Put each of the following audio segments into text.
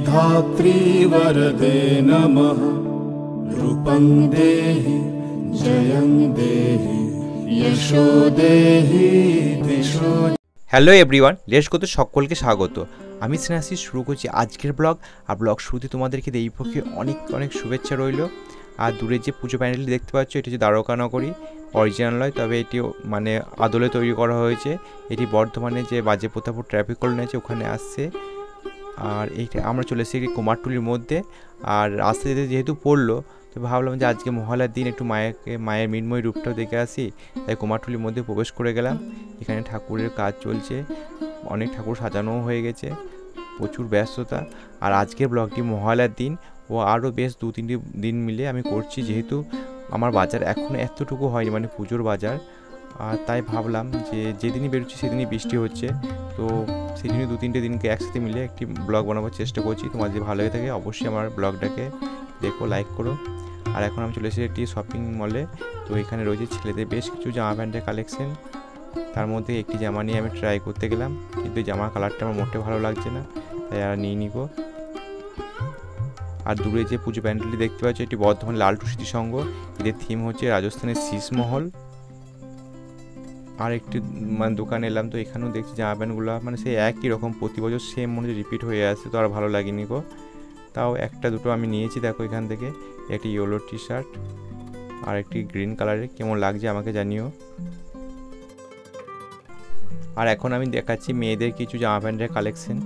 धात्री वरदे नमः रूपं देहि जयं देहि यशो देहि दिशो। হ্যালো এভরিওয়ান, লেটস গোতে সকলকে স্বাগত। আমি স্নেহাশিস শুরু করছি আজকের ব্লগ। আর ব্লগ শুরুতে তোমাদেরকে এই পক্ষে অনেক অনেক শুভেচ্ছা রইল। আর দূরে যে পুজো প্যান্ডেলটি দেখতে পাচ্ছ, এটি হচ্ছে দ্বারকানগরী, অরিজিনাল নয়, তবে এটি মানে আদলে তৈরি করা হয়েছে। এটি বর্ধমানে যে বাজে প্রতাপপুর ট্রাফিক কলোনি আছে ওখানে আসছে। আর এইটা আমরা চলে এসেছি কুমারটুলির মধ্যে। আর রাস্তা যেতে যেহেতু পড়লো, তো ভাবলাম যে আজকে মহালয়ার দিন একটু মায়ের মৃন্ময় রূপটাও দেখে আসি, তাই কুমারটুলির মধ্যে প্রবেশ করে গেলাম। এখানে ঠাকুরের কাজ চলছে, অনেক ঠাকুর সাজানোও হয়ে গেছে, প্রচুর ব্যস্ততা। আর আজকের ব্লগটি মহালয়ার দিন ও আরও বেশ 2-3 দিন মিলে আমি করছি, যেহেতু আমার বাজার এখনও এতটুকু হয়নি, মানে পুজোর বাজার। আর তাই ভাবলাম যে যেদিনই বেরোচ্ছি সেদিনই বৃষ্টি হচ্ছে, তো সেই জন্য 2-3 দিনকে একসাথে মিলে একটি ব্লগ বানাবার চেষ্টা করছি। তোমার যদি ভালো লাগে থাকে অবশ্যই আমার ব্লগটাকে দেখো, লাইক করো। আর এখন আমি চলে এসেছি একটি শপিং মলে। তো এখানে রয়েছে ছেলেদের বেশ কিছু জামা প্যান্টের কালেকশন। তার মধ্যে একটি জামা নিয়ে আমি ট্রাই করতে গেলাম, কিন্তু জামার কালারটা আমার মোটেও ভালো লাগছে না, তাই আর নিয়ে নিব। আর দূরে যে পুজো প্যান্ডেলটি দেখতে পাচ্ছ, এটি বর্ধমান লালটু স্মৃতিসংঘ। এদের থিম হচ্ছে রাজস্থানের শীষমহল। আর একটি মানে দোকানে এলাম, তো এখানেও দেখছি জামা প্যান্টগুলো মানে সেই একই রকম, প্রতি বছর সেম মনে হচ্ছে রিপিট হয়ে আসছে, তো আর ভালো লাগেনি গো। তাও একটা দুটো আমি নিয়েছি, দেখো এখান থেকে একটি ইয়েলো টি শার্ট আর একটি গ্রিন কালারের, কেমন লাগছে আমাকে জানিও। আর এখন আমি দেখাচ্ছি মেয়েদের কিছু জামা প্যান্টের কালেকশন।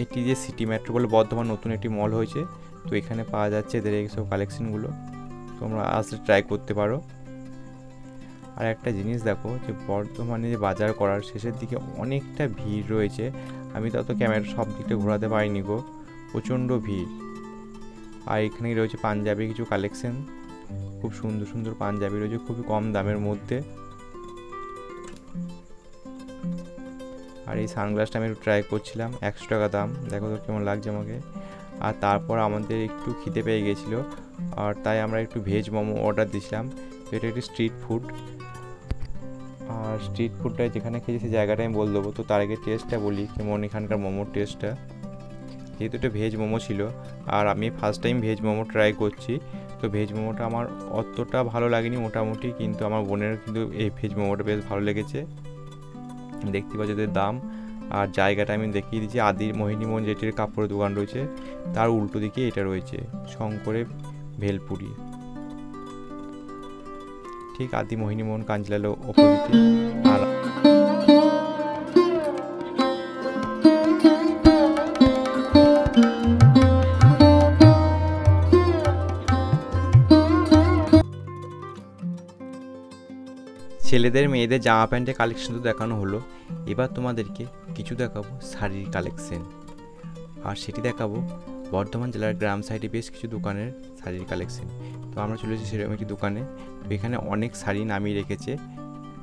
এটি যে সিটি মেট্রো বলে বর্ধমান নতুন একটি মল হয়েছে, তো এখানে পাওয়া যাচ্ছে এদের এইসব কালেকশনগুলো, তোমরা আসলে ট্রাই করতে পারো। আর একটা জিনিস দেখো, যে বর্ধমানে যে বাজার করার শেষের দিকে অনেকটা ভিড় রয়েছে। আমি তো ক্যামেরা সব দিকটা ঘোরাতে পারিনি গো, প্রচণ্ড ভিড়। আর এখানেই রয়েছে পাঞ্জাবি কিছু কালেকশন, খুব সুন্দর সুন্দর পাঞ্জাবি রয়েছে খুবই কম দামের মধ্যে। আর এই সানগ্লাসটা আমি একটু ট্রাই করছিলাম, 100 টাকা দাম, দেখো তো কেমন লাগছে আমাকে। আর তারপর আমাদের একটু খিদে পেয়ে গেছিলো, আর তাই আমরা একটু ভেজ মোমো অর্ডার দিয়েছিলাম। তো এটা একটি স্ট্রিট ফুড, আর স্ট্রিট ফুডটা যেখানে খেয়েছি সেই জায়গাটা আমি বলে দেবো। তো তার আগে টেস্টটা বলি কেমন এখানকার মোমোর টেস্টটা। যেহেতু এটা ভেজ মোমো ছিল, আর আমি first time veg momo try করছি, তো ভেজ মোমোটা আমার অতটা ভালো লাগেনি মোটামুটি, কিন্তু আমার বোনের কিন্তু এই ভেজ মোমোটা বেশ ভালো লেগেছে। দেখতে পাচ্ছি এদের দাম আর জায়গাটা আমি দেখিয়ে দিচ্ছি। আদির মোহিনীমোহন যেটির কাপড়ের দোকান রয়েছে, তার উল্টো দিকে এটা রয়েছে শঙ্করের ভেলপুরি, ঠিক আদি মোহিনীমোহন কাঞ্জিলালো অপোজিটে। আর ছেলেদের মেয়েদের জামা প্যান্টের কালেকশন তো দেখানো হলো, এবার তোমাদেরকে কিছু দেখাবো শাড়ির কালেকশন। আর সেটি দেখাবো বর্ধমান জেলার গ্রাম সাইডে বেশ কিছু দোকানের শাড়ির কালেকশন। তো আমরা চলে এসেছি সেরকম একটি দোকানে, তো এখানে অনেক শাড়ি নামিয়ে রেখেছে।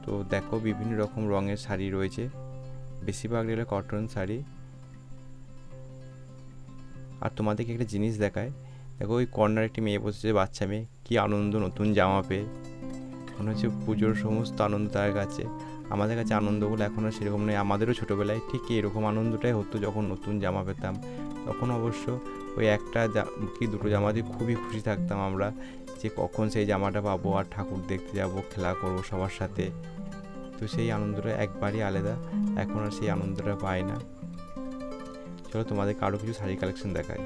তো দেখো বিভিন্ন রকম রঙের শাড়ি রয়েছে, বেশিরভাগ হলো কটন শাড়ি। আর তোমাদেরকে একটা জিনিস দেখায়, দেখো ওই কর্নার একটি মেয়ে বসেছে, বাচ্চা মেয়ে, কি আনন্দ নতুন জামা পেয়ে, মনে হচ্ছে পুজোর সমস্ত আনন্দ তার কাছে। আমাদের কাছে আনন্দগুলো এখন আর সেরকম নেই, আমাদেরও ছোটোবেলায় ঠিক এরকম আনন্দটাই হতো যখন নতুন জামা পেতাম। তখন অবশ্য ওই একটা কি দুটো জামা দিয়ে খুবই খুশি থাকতাম আমরা, যে কখন সেই জামাটা পাবো আর ঠাকুর দেখতে যাবো, খেলা করবো সবার সাথে। তো সেই আনন্দটা একবারই আলাদা, এখন আর সেই আনন্দটা পাই না। চলো তোমাদেরকে আরও কিছু শাড়ি কালেকশন দেখাই।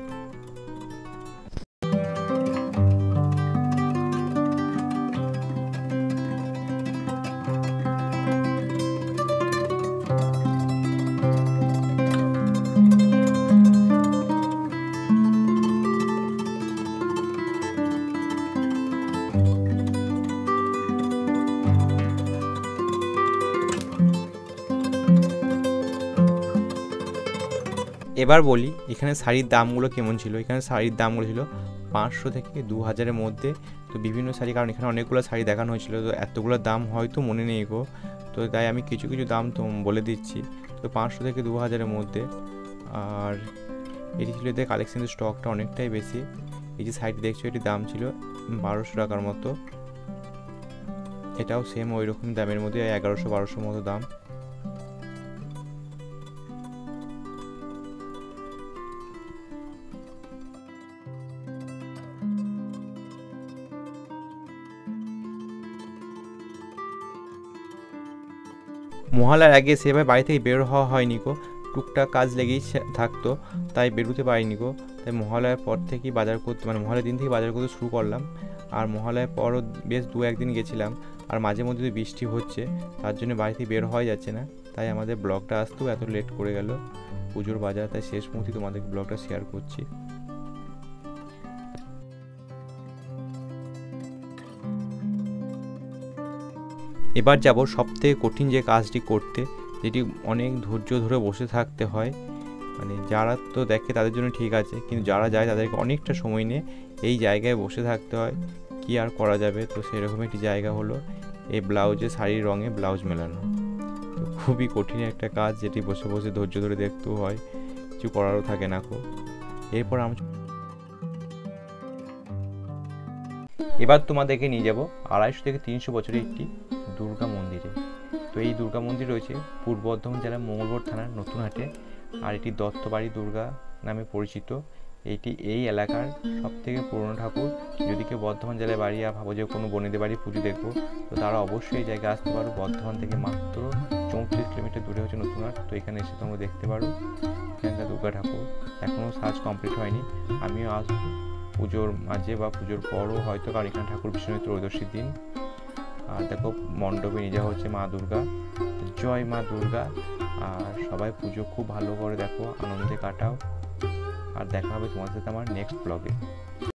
এবার বলি এখানে শাড়ির দামগুলো কেমন ছিল। এখানে শাড়ির দামগুলো ছিল 500 থেকে 2000-এর মধ্যে। তো বিভিন্ন শাড়ি, কারণ এখানে অনেকগুলো শাড়ি দেখানো হয়েছিল, তো এতগুলো দাম হয়তো মনে নেই গো, তো তাই আমি কিছু কিছু দাম তো বলে দিচ্ছি। তো 500 থেকে 2000-এর মধ্যে। আর এটি ছিল এদের কালেকশনের স্টকটা অনেকটাই বেশি। এই যে শাড়িটি দেখছো, এটির দাম ছিল 1200 টাকার মতো। এটাও সেম ওই রকম দামের মধ্যে, 1100-1200 মতো দাম। মহালয়ার আগে সেভাবে বাড়ি থেকে বের হওয়া হয়নি গো, টুকটাক কাজ লেগেই থাকতো, তাই বেরোতে পারিনি গো। তাই মহালয়ার পর থেকেই বাজার করতে, মানে মহালয়ার দিন থেকে বাজার করতে শুরু করলাম। আর মহালয়ার পরও বেশ 2-1 দিন গেছিলাম, আর মাঝে মধ্যে তো বৃষ্টি হচ্ছে, তার জন্য বাড়ি থেকে বের হওয়া যাচ্ছে না। তাই আমাদের ব্লগটা আসতেও এত লেট করে গেল পুজোর বাজার। তাই শেষ মুহূর্তে তোমাদেরকে ব্লগটা শেয়ার করছি। এবার যাব সবথেকে কঠিন যে কাজটি করতে, যেটি অনেক ধৈর্য ধরে বসে থাকতে হয়। মানে যারা তো দেখে তাদের জন্য ঠিক আছে, কিন্তু যারা যায় তাদেরকে অনেকটা সময় নিয়ে এই জায়গায় বসে থাকতে হয়। কি আর করা যাবে, তো সেরকম একটি জায়গা হলো এই ব্লাউজে শাড়ির রঙে ব্লাউজ মেলানো। তো খুবই কঠিন একটা কাজ, যেটি বসে বসে ধৈর্য ধরে দেখতেও হয়, কিছু করারও থাকে না খুব। এরপর এবার তোমাদেরকে নিয়ে যাব 250 থেকে 300 বছরের একটি দুর্গা মন্দিরে। তো এই দুর্গা মন্দির রয়েছে পূর্ব বর্ধমান জেলার মঙ্গলপুর থানার নতুনহাটে, আর এটি দত্তবাড়ি দুর্গা নামে পরিচিত। এইটি এই এলাকার সবথেকে পুরনো ঠাকুর। যদি কেউ বর্ধমান জেলায় বাড়ি আর ভাবো যে কোনো বনেদের বাড়ি পুজো দেখবো, তো তারা অবশ্যই এই জায়গায় আসতে পারো। বর্ধমান থেকে মাত্র 34 কিলোমিটার দূরে হচ্ছে নতুনহাট। তো এখানে এসে তোমরা দেখতে পারো এখানকার দুর্গা ঠাকুর। এখনও সাজ কমপ্লিট হয়নি, আমিও আসবো পুজোর মাঝে বা পুজোর পরও হয়তো, কারণ এখানে ঠাকুর বিষ্ণু ত্রয়োদশীর দিন। আর দেখো মণ্ডপে নিয়ে যাওয়া হচ্ছে মা দুর্গা। জয় মা দুর্গা। আর সবাই পুজো খুব ভালো করে দেখো, আনন্দে কাটাও। আর দেখা হবে তোমার সাথে আমার নেক্সট ব্লগে।